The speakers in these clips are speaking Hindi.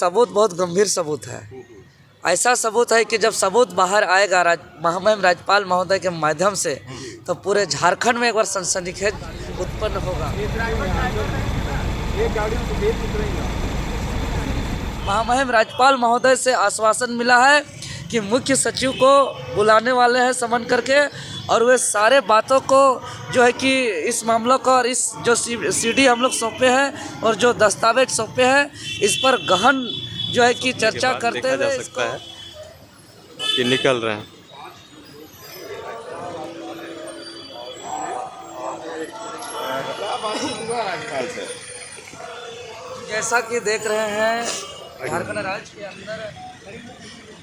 सबूत बहुत गंभीर सबूत है। ऐसा सबूत है कि जब सबूत बाहर आएगा महामहिम राज्यपाल महोदय के माध्यम से, तो पूरे झारखंड में एक बार सनसनीखेज उत्पन्न होगा। महामहिम राज्यपाल महोदय से आश्वासन मिला है कि मुख्य सचिव को बुलाने वाले हैं समन करके, और वे सारे बातों को जो है कि इस मामलों को और इस जो सीडी हम लोग सौंपे हैं और जो दस्तावेज सौंपे हैं, इस पर गहन जो है कि चर्चा करते हुए सकता है कि निकल रहे हैं। जैसा कि देख रहे हैं, झारखंड राज्य के अंदर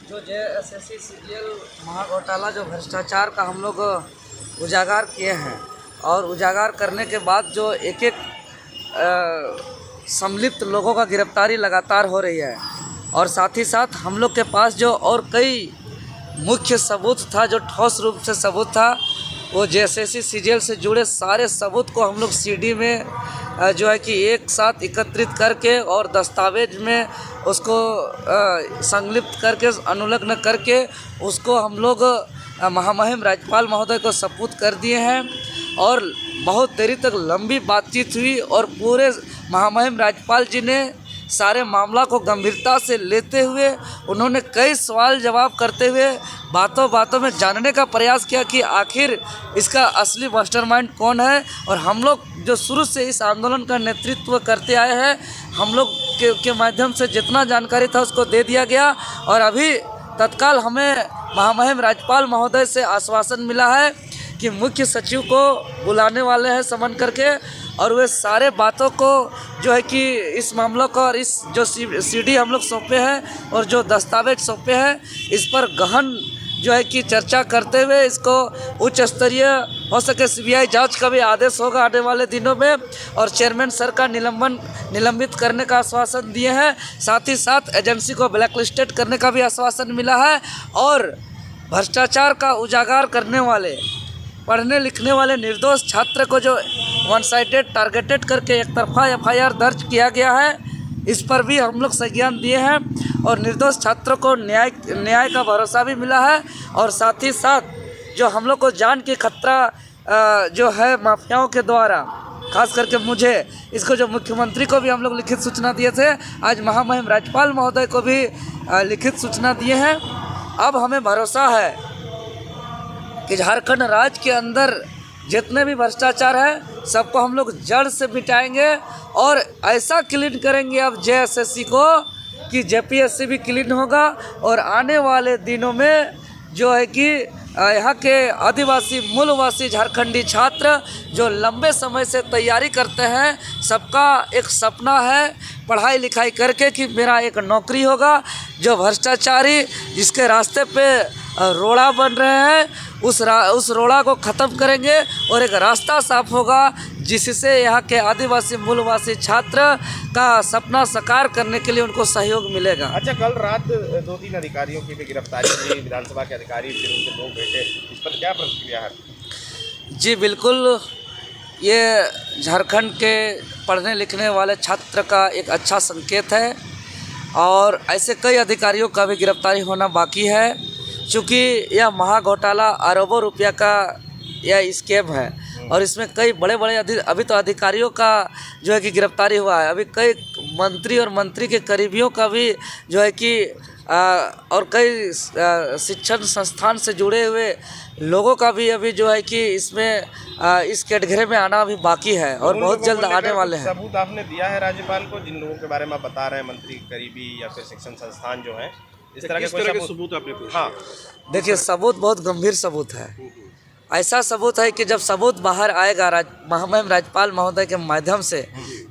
जो जेएसएससी सीजीएल महाघोटाला जो भ्रष्टाचार का हम लोग उजागर किए हैं, और उजागर करने के बाद जो एक एक सम्मिलित लोगों का गिरफ्तारी लगातार हो रही है, और साथ ही साथ हम लोग के पास जो और कई मुख्य सबूत था, जो ठोस रूप से सबूत था, वो जेएसएससी सीजीएल से जुड़े सारे सबूत को हम लोग सीडी में जो है कि एक साथ एकत्रित करके और दस्तावेज में उसको संलिप्त करके अनुलग्न करके उसको हम लोग महामहिम राज्यपाल महोदय को सपुर्द कर दिए हैं। और बहुत देरी तक लंबी बातचीत हुई और पूरे महामहिम राज्यपाल जी ने सारे मामला को गंभीरता से लेते हुए उन्होंने कई सवाल जवाब करते हुए बातों बातों में जानने का प्रयास किया कि आखिर इसका असली मास्टरमाइंड कौन है। और हम लोग जो शुरू से इस आंदोलन का नेतृत्व करते आए हैं, हम लोग के माध्यम से जितना जानकारी था उसको दे दिया गया। और अभी तत्काल हमें महामहिम राज्यपाल महोदय से आश्वासन मिला है कि मुख्य सचिव को बुलाने वाले हैं समन करके, और वे सारे बातों को जो है कि इस मामलों को और इस जो सीडी हम लोग सौंपे हैं और जो दस्तावेज सौंपे हैं, इस पर गहन जो है कि चर्चा करते हुए इसको उच्च स्तरीय हो सके सीबीआई जांच का भी आदेश होगा आने वाले दिनों में, और चेयरमैन सर का निलंबित करने का आश्वासन दिए हैं। साथ ही साथ एजेंसी को ब्लैकलिस्टेड करने का भी आश्वासन मिला है, और भ्रष्टाचार का उजागर करने वाले पढ़ने लिखने वाले निर्दोष छात्र को जो वन साइडेड टारगेटेड करके एक तरफा एफआईआर दर्ज किया गया है, इस पर भी हम लोग संज्ञान दिए हैं, और निर्दोष छात्रों को न्याय का भरोसा भी मिला है। और साथ ही साथ जो हम लोग को जान की खतरा जो है माफियाओं के द्वारा, खास करके मुझे, इसको जो मुख्यमंत्री को भी हम लोग लिखित सूचना दिए थे, आज महामहिम राज्यपाल महोदय को भी लिखित सूचना दिए हैं। अब हमें भरोसा है कि झारखंड राज्य के अंदर जितने भी भ्रष्टाचार है सबको हम लोग जड़ से मिटाएंगे, और ऐसा क्लीन करेंगे अब जेएसएससी को कि जेपीएससी भी क्लीन होगा। और आने वाले दिनों में जो है कि यहाँ के आदिवासी मूलवासी झारखंडी छात्र जो लंबे समय से तैयारी करते हैं, सबका एक सपना है पढ़ाई लिखाई करके कि मेरा एक नौकरी होगा। जो भ्रष्टाचारी जिसके रास्ते पे रोड़ा बन रहे हैं, उस रोड़ा को ख़त्म करेंगे और एक रास्ता साफ होगा जिससे यहाँ के आदिवासी मूलवासी छात्र का सपना साकार करने के लिए उनको सहयोग मिलेगा। अच्छा, कल रात 2-3 अधिकारियों की भी गिरफ्तारी हुई, विधानसभा के अधिकारी फिर उनके 2 बेटे, इस पर क्या प्रतिक्रिया है? जी बिल्कुल, ये झारखंड के पढ़ने लिखने वाले छात्र का एक अच्छा संकेत है, और ऐसे कई अधिकारियों का भी गिरफ्तारी होना बाकी है, क्योंकि यह महाघोटाला अरबों रुपया का यह स्कैम है, और इसमें कई बड़े बड़े अभी तो अधिकारियों का जो है कि गिरफ्तारी हुआ है, अभी कई मंत्री और मंत्री के करीबियों का भी जो है कि और कई शिक्षण संस्थान से जुड़े हुए लोगों का भी अभी जो है कि इसमें इस कैटगरी में आना अभी बाकी है, और बहुत जल्द आने वाले हैं। सबूत आपने दिया है राज्यपाल को, जिन लोगों के बारे में बता रहे हैं मंत्री करीबी या फिर शिक्षण संस्थान जो है, इस तरह के सबूत आपने पूछा? हाँ, देखिए, सबूत बहुत गंभीर सबूत है। ऐसा सबूत है कि जब सबूत बाहर आएगा महामहिम राज्यपाल महोदय के माध्यम से,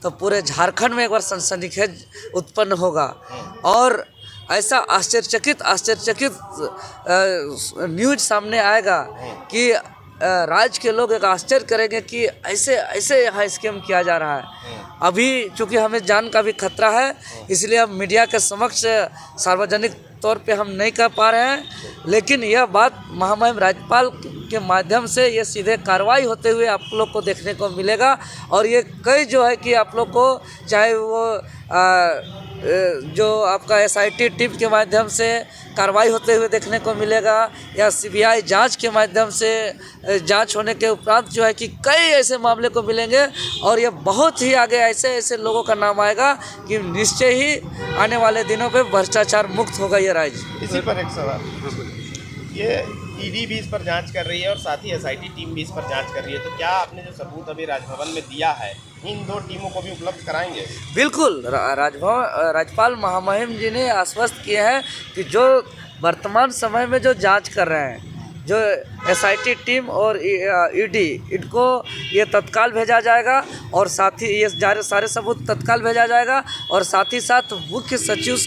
तो पूरे झारखंड में एक बार सनसनीखेज उत्पन्न होगा, और ऐसा आश्चर्यचकित न्यूज सामने आएगा कि राज्य के लोग एक आश्चर्य करेंगे कि ऐसे यहाँ स्कैम किया जा रहा है। अभी चूँकि हमें जान का भी खतरा है, इसलिए अब मीडिया के समक्ष सार्वजनिक तौर पे हम नहीं कह पा रहे हैं, लेकिन यह बात महामहिम राज्यपाल के माध्यम से ये सीधे कार्रवाई होते हुए आप लोग को देखने को मिलेगा। और ये कई जो है कि आप लोग को, चाहे वो जो आपका एसआईटी टीम के माध्यम से कार्रवाई होते हुए देखने को मिलेगा, या सीबीआई जांच के माध्यम से जांच होने के उपरांत जो है कि कई ऐसे मामले को मिलेंगे और ये बहुत ही आगे ऐसे ऐसे लोगों का नाम आएगा कि निश्चय ही आने वाले दिनों पे भ्रष्टाचार मुक्त होगा ये राज्य। इसी पर एक सवाल, ये ईडी भी इस पर जांच कर रही है और साथ ही एसआईटी टीम भी इस पर जांच कर रही है, तो क्या आपने जो सबूत अभी राजभवन में दिया है इन दो टीमों को भी उपलब्ध कराएंगे? बिल्कुल, राज्यपाल महामहिम जी ने आश्वस्त किए हैं कि जो वर्तमान समय में जो जांच कर रहे हैं, जो एसआईटी टीम और ईडी, इनको ये तत्काल भेजा जाएगा और साथ ही ये सारे सबूत तत्काल भेजा जाएगा और साथ ही साथ मुख्य सचिव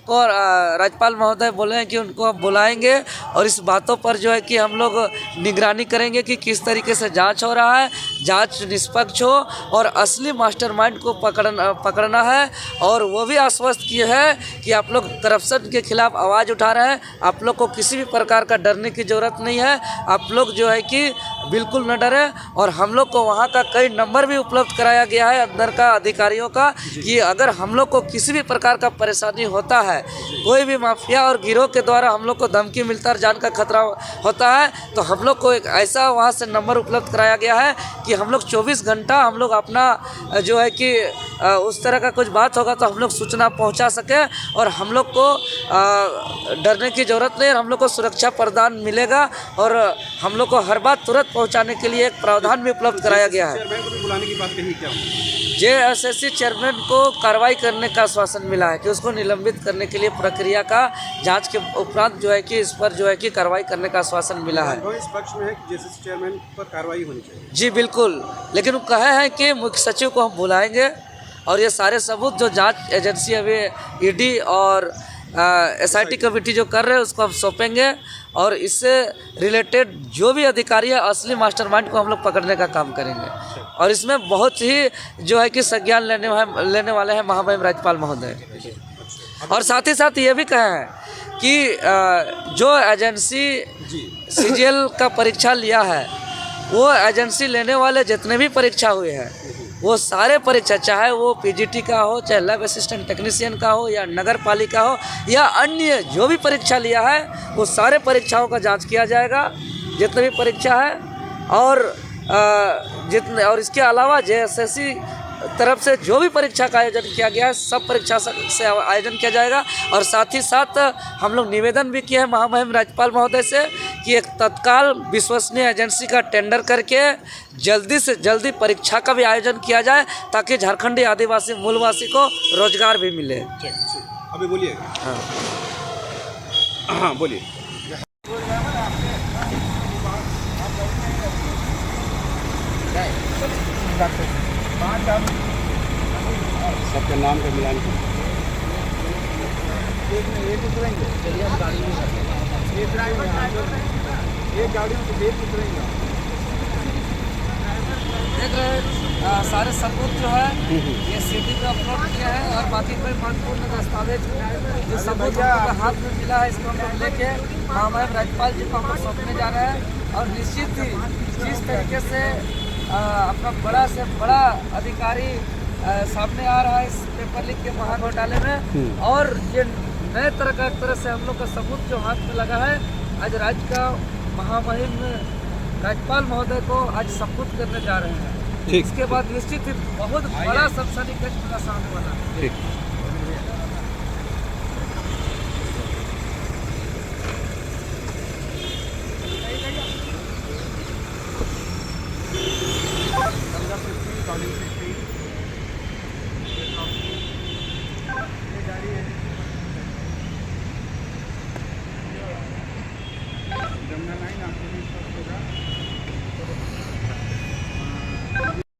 को राज्यपाल महोदय बोले हैं कि उनको बुलाएंगे और इस बातों पर जो है कि हम लोग निगरानी करेंगे कि किस तरीके से जांच हो रहा है, जांच निष्पक्ष हो और असली मास्टरमाइंड को पकड़ना है। और वो भी आश्वस्त किए हैं कि आप लोग करप्शन के खिलाफ आवाज़ उठा रहे हैं, आप लोग को किसी भी प्रकार का डरने की ज़रूरत नहीं है, आप लोग जो है कि बिल्कुल न डरें। और हम लोग को वहाँ का कई नंबर भी उपलब्ध कराया गया है अंदर का अधिकारियों का कि अगर हम लोग को किसी भी प्रकार का परेशानी होता है, कोई भी माफिया और गिरोह के द्वारा हम लोग को धमकी मिलता है, जान का खतरा होता है, तो हम लोग को एक ऐसा वहाँ से नंबर उपलब्ध कराया गया है कि हम लोग 24 घंटा हम लोग अपना जो है कि उस तरह का कुछ बात होगा तो हम लोग सूचना पहुँचा सकें और हम लोग को डरने की ज़रूरत नहीं है, हम लोग को सुरक्षा प्रदान मिलेगा और हम लोग को हर बात तुरंत पहुंचाने के लिए एक प्रावधान भी उपलब्ध कराया गया है। चेयरमैन को भी बुलाने की बात कही क्या? जेएसएससी चेयरमैन को कार्रवाई करने का आश्वासन मिला है कि उसको निलंबित करने के लिए प्रक्रिया का जांच के उपरांत जो है कि इस पर जो है कि कार्रवाई करने का आश्वासन मिला है। इस पक्ष में है कि जेएसएससी चेयरमैन पर कार्रवाई होनी चाहिए। जी बिल्कुल, लेकिन वो कहे हैं कि मुख्य सचिव को हम बुलाएंगे और ये सारे सबूत जो जांच एजेंसी अभी ईडी और एसआईटी कमेटी जो कर रहे हैं उसको हम सौंपेंगे और इससे रिलेटेड जो भी अधिकारी है असली मास्टरमाइंड को हम लोग पकड़ने का काम करेंगे। और इसमें बहुत ही जो है कि संज्ञान लेने वाले हैं महामहिम राज्यपाल महोदय। और साथ ही साथ ये भी कहे हैं कि जो एजेंसी सीजीएल का परीक्षा लिया है, वो एजेंसी लेने वाले जितने भी परीक्षा हुए हैं वो सारे परीक्षा, चाहे वो पीजीटी का हो, चाहे लैब असिस्टेंट टेक्नीशियन का हो या नगर पालिका हो या अन्य जो भी परीक्षा लिया है, वो सारे परीक्षाओं का जांच किया जाएगा जितने भी परीक्षा है। और इसके अलावा जेएसएससी तरफ से जो भी परीक्षा का आयोजन किया गया है सब परीक्षा से आयोजन किया जाएगा। और साथ ही साथ हम लोग निवेदन भी किए हैं महामहिम राज्यपाल महोदय से कि एक तत्काल विश्वसनीय एजेंसी का टेंडर करके जल्दी से जल्दी परीक्षा का भी आयोजन किया जाए ताकि झारखंडी आदिवासी मूलवासी को रोजगार भी मिले। अभी बोलिए। हाँ बोलिए। सबके नाम का मिलान सारे सबूत जो है ये सीडी पे अपलोड किया है और बाकी कोई महत्वपूर्ण दस्तावेज जो सबूत हमको हाथ में मिला है इसको हम लोग लेके महामहिम राज्यपाल जी को हम लोग सौंपने जा रहे हैं। और निश्चित ही जिस तरीके से अपना बड़ा से बड़ा अधिकारी सामने आ रहा है इस पेपर लीक के महाघोटाले में, और ये नए तरह से हम लोग का सबूत जो हाथ में लगा है, आज राज्य का महामहिम राज्यपाल महोदय को आज सबूत करने जा रहे हैं। इसके बाद निश्चित ही बहुत बड़ा सनसनीखेज का सामने बना। जमुना लाइन आपके